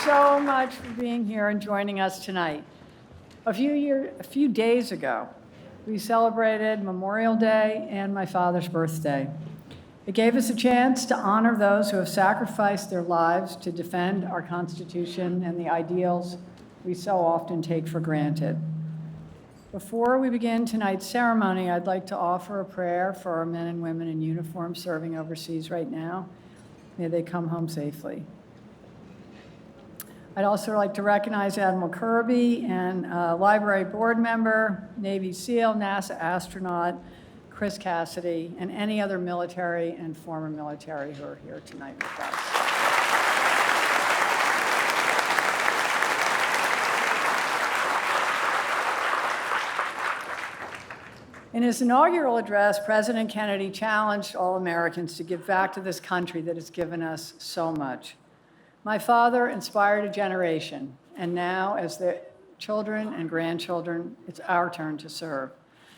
so much for being here and joining us tonight. A few days ago, we celebrated Memorial Day and my father's birthday. It gave us a chance to honor those who have sacrificed their lives to defend our Constitution and the ideals we so often take for granted. Before we begin tonight's ceremony, I'd like to offer a prayer for our men and women in uniform serving overseas right now. May they come home safely. I'd also like to recognize Admiral Kirby and library board member, Navy SEAL, NASA astronaut, Chris Cassidy, and any other military and former military who are here tonight with us. In his inaugural address, President Kennedy challenged all Americans to give back to this country that has given us so much. My father inspired a generation, and now, as their children and grandchildren, it's our turn to serve,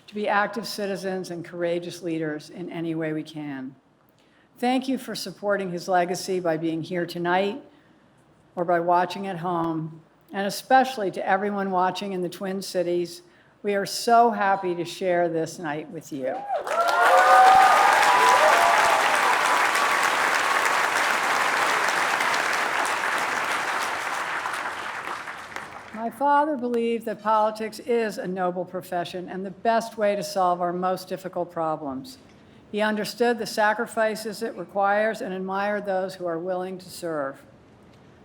to be active citizens and courageous leaders in any way we can. Thank you for supporting his legacy by being here tonight or by watching at home, and especially to everyone watching in the Twin Cities. We are so happy to share this night with you. My father believed that politics is a noble profession and the best way to solve our most difficult problems. He understood the sacrifices it requires and admired those who are willing to serve.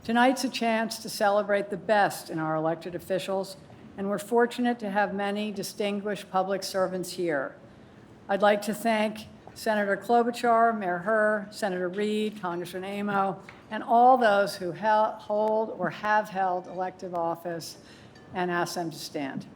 Tonight's a chance to celebrate the best in our elected officials, and we're fortunate to have many distinguished public servants here. I'd like to thank Senator Klobuchar, Mayor Herr, Senator Reid, Congressman Amo, and all those who hold or have held elective office, and ask them to stand.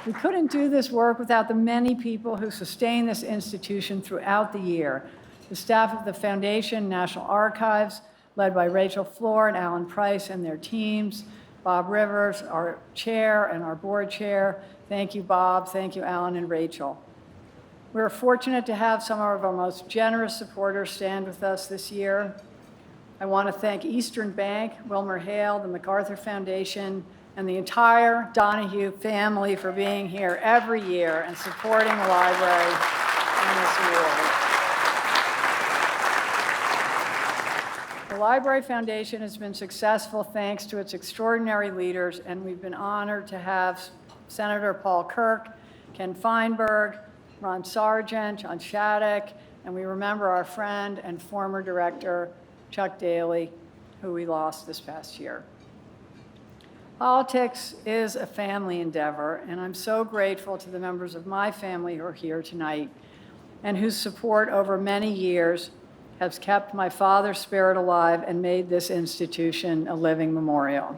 We couldn't do this work without the many people who sustain this institution throughout the year. The staff of the Foundation, National Archives, led by Rachel Floor and Alan Price and their teams, Bob Rivers, our chair and our board chair. Thank you, Bob. Thank you, Alan and Rachel. We're fortunate to have some of our most generous supporters stand with us this year. I want to thank Eastern Bank, Wilmer Hale, the MacArthur Foundation, and the entire Donahue family for being here every year and supporting the library in this award. The Library Foundation has been successful thanks to its extraordinary leaders, and we've been honored to have Senator Paul Kirk, Ken Feinberg, Ron Sargent, John Shattuck, and we remember our friend and former director, Chuck Daly, who we lost this past year. Politics is a family endeavor, and I'm so grateful to the members of my family who are here tonight and whose support over many years has kept my father's spirit alive and made this institution a living memorial.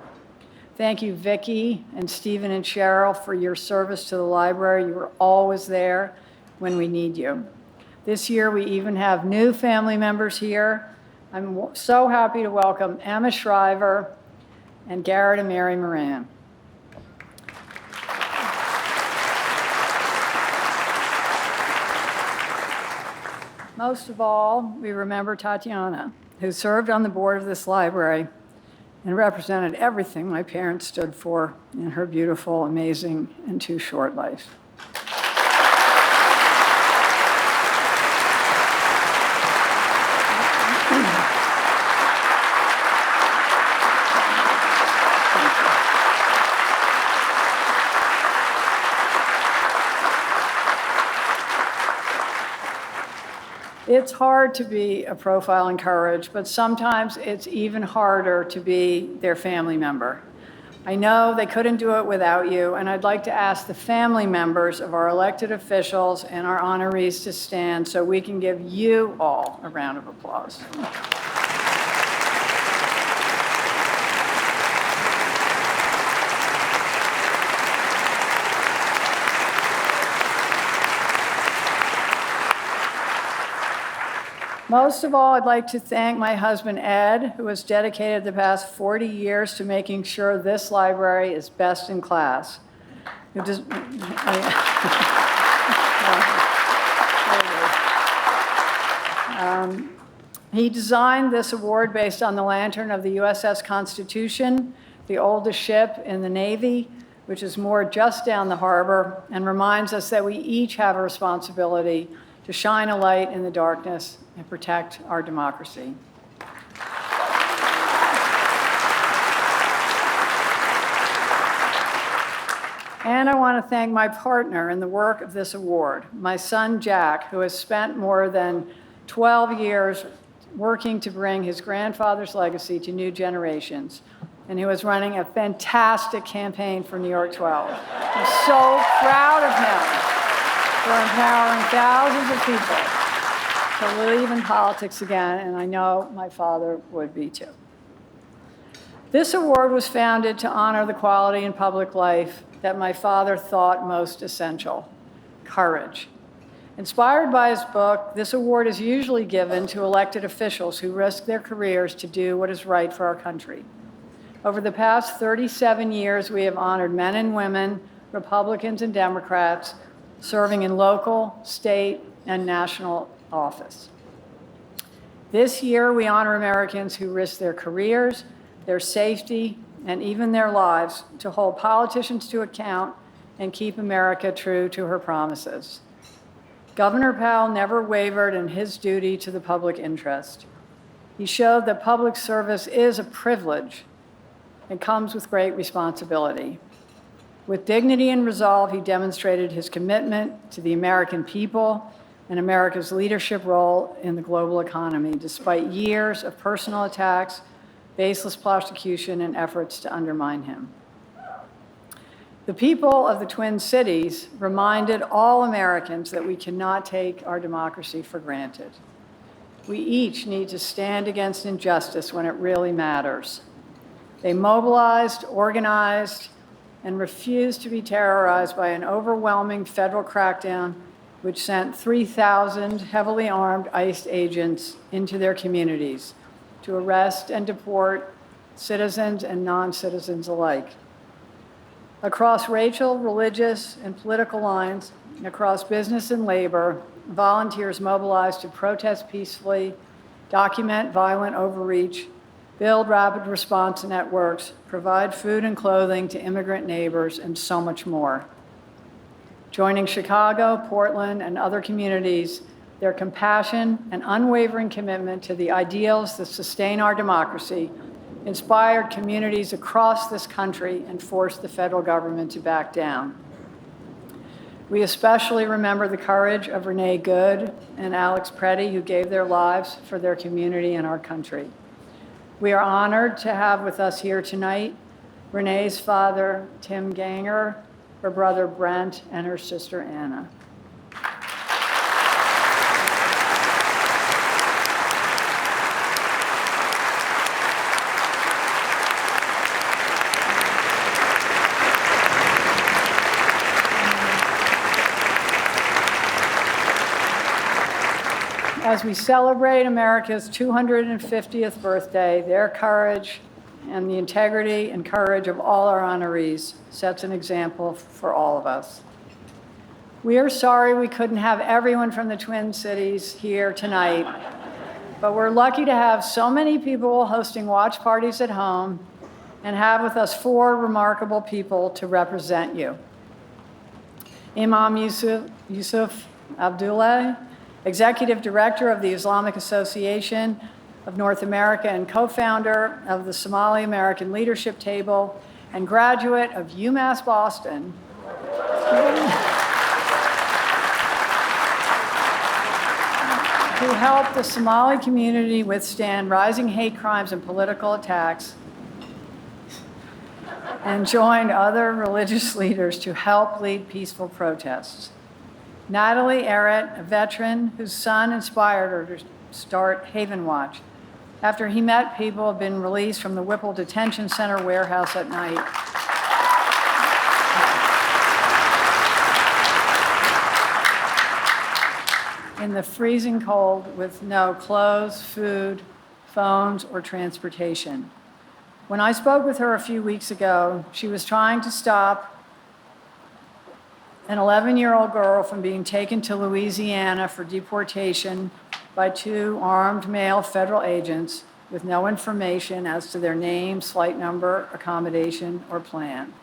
Thank you, Vicki and Stephen and Cheryl, for your service to the library. You were always there when we need you. This year, we even have new family members here. I'm so happy to welcome Emma Shriver and Garrett and Mary Moran. Most of all, we remember Tatiana, who served on the board of this library and represented everything my parents stood for in her beautiful, amazing, and too short life. It's hard to be a profile in courage, but sometimes it's even harder to be their family member. I know they couldn't do it without you, and I'd like to ask the family members of our elected officials and our honorees to stand so we can give you all a round of applause. Most of all, I'd like to thank my husband, Ed, who has dedicated the past 40 years to making sure this library is best in class. He designed this award based on the lantern of the USS Constitution, the oldest ship in the Navy, which is moored just down the harbor, and reminds us that we each have a responsibility to shine a light in the darkness and protect our democracy. And I want to thank my partner in the work of this award, my son, Jack, who has spent more than 12 years working to bring his grandfather's legacy to new generations, and who is running a fantastic campaign for New York 12. I'm so proud of him for empowering thousands of people to believe in politics again, and I know my father would be too. This award was founded to honor the quality in public life that my father thought most essential: courage. Inspired by his book, this award is usually given to elected officials who risk their careers to do what is right for our country. Over the past 37 years, we have honored men and women, Republicans and Democrats, serving in local, state, and national office. This year, we honor Americans who risk their careers, their safety, and even their lives to hold politicians to account and keep America true to her promises. Governor Powell never wavered in his duty to the public interest. He showed that public service is a privilege and comes with great responsibility. With dignity and resolve, he demonstrated his commitment to the American people and America's leadership role in the global economy, despite years of personal attacks, baseless prosecution, and efforts to undermine him. The people of the Twin Cities reminded all Americans that we cannot take our democracy for granted. We each need to stand against injustice when it really matters. They mobilized, organized, and refused to be terrorized by an overwhelming federal crackdown which sent 3,000 heavily armed ICE agents into their communities to arrest and deport citizens and non-citizens alike. Across racial, religious, and political lines, across business and labor, volunteers mobilized to protest peacefully, document violent overreach, build rapid response networks, provide food and clothing to immigrant neighbors, and so much more. Joining Chicago, Portland, and other communities, their compassion and unwavering commitment to the ideals that sustain our democracy inspired communities across this country and forced the federal government to back down. We especially remember the courage of Renee Good and Alex Preddy, who gave their lives for their community and our country. We are honored to have with us here tonight Renee's father, Tim Ganger, her brother Brent, and her sister Anna. As we celebrate America's 250th birthday, their courage and the integrity and courage of all our honorees sets an example for all of us. We are sorry we couldn't have everyone from the Twin Cities here tonight, but we're lucky to have so many people hosting watch parties at home and have with us 4 remarkable people to represent you. Imam Yusuf Abdullah, Executive Director of the Islamic Association of North America and co-founder of the Somali American Leadership Table and graduate of UMass Boston. Who helped the Somali community withstand rising hate crimes and political attacks and joined other religious leaders to help lead peaceful protests. Natalie Errett, a veteran whose son inspired her to start Haven Watch after he met people who had been released from the Whipple Detention Center warehouse at night. in the freezing cold with no clothes, food, phones, or transportation. When I spoke with her a few weeks ago, she was trying to stop an 11-year-old girl from being taken to Louisiana for deportation by 2 armed male federal agents with no information as to their name, flight number, accommodation, or plan.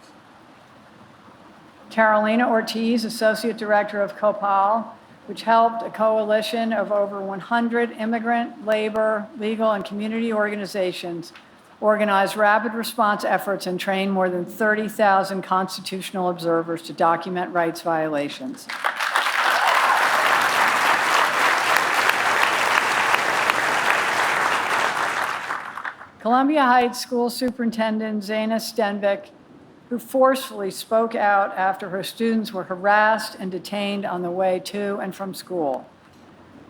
Carolina Ortiz, Associate Director of COPAL, which helped a coalition of over 100 immigrant, labor, legal, and community organizations organize rapid response efforts and train more than 30,000 constitutional observers to document rights violations. Columbia Heights School Superintendent Zaina Stenbeck, who forcefully spoke out after her students were harassed and detained on the way to and from school.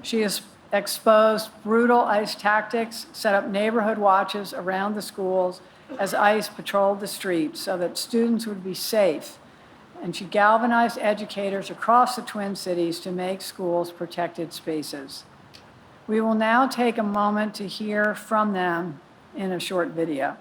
She has exposed brutal ICE tactics, set up neighborhood watches around the schools as ICE patrolled the streets so that students would be safe. And she galvanized educators across the Twin Cities to make schools protected spaces. We will now take a moment to hear from them in a short video.